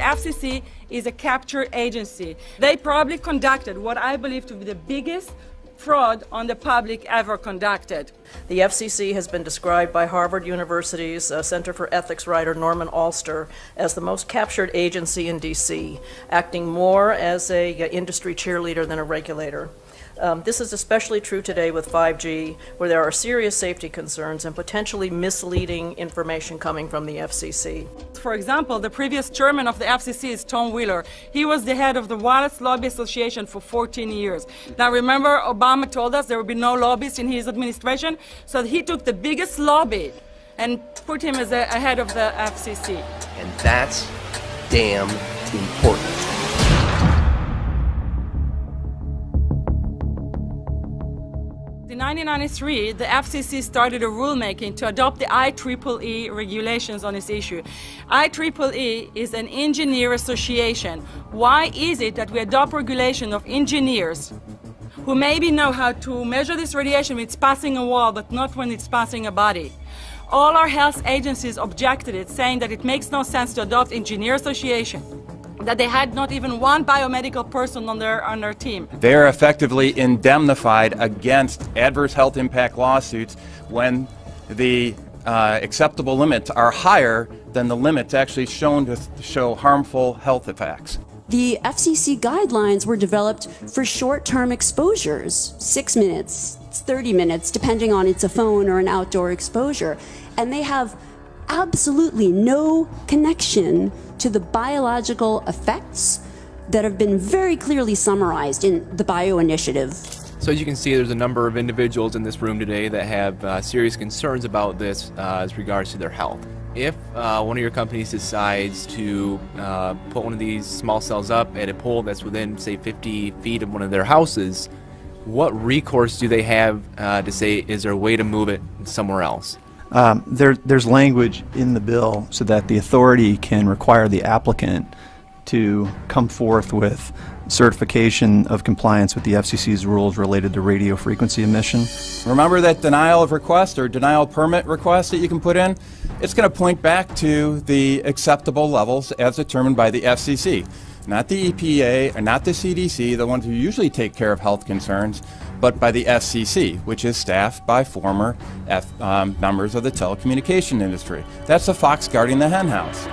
FCC is a capture agency. They probably conducted what I believe to be the biggest fraud on the public ever conducted. The FCC has been described by Harvard University's Center for Ethics writer Norman Alster as the most captured agency in D.C., acting more as an industry cheerleader than a regulator. This is especially true today with 5G, where there are serious safety concerns and potentially misleading information coming from the FCC. For example, the previous chairman of the FCC is Tom Wheeler. He was the head of the Wireless Lobby Association for 14 years. Now remember, Obama told us there would be no lobbyists in his administration, so he took the biggest lobby and put him as a head of the FCC. And that's damn important. In 1993, the FCC started a rulemaking to adopt the IEEE regulations on this issue. IEEE is an engineer association. Why is it that we adopt regulation of engineers who maybe know how to measure this radiation when it's passing a wall, but not when it's passing a body? All our health agencies objected it, saying that it makes no sense to adopt engineer association, that they had not even one biomedical person on their team. They are effectively indemnified against adverse health impact lawsuits when the acceptable limits are higher than the limits actually shown to show harmful health effects. The FCC guidelines were developed for short-term exposures, 6 minutes, 30 minutes, depending on it's a phone or an outdoor exposure. And they have absolutely no connection to the biological effects that have been very clearly summarized in the Bio Initiative. So as you can see, there's a number of individuals in this room today that have serious concerns about this as regards to their health. If one of your companies decides to put one of these small cells up at a pole that's within, say, 50 feet of one of their houses, what recourse do they have to say, is there a way to move it somewhere else? There's language in the bill so that the authority can require the applicant to come forth with certification of compliance with the FCC's rules related to radio frequency emission. Remember that denial of request or denial permit request that you can put in? It's going to point back to the acceptable levels as determined by the FCC. Not the EPA or not the CDC, the ones who usually take care of health concerns, but by the FCC, which is staffed by former members of the telecommunication industry. That's the fox guarding the hen house.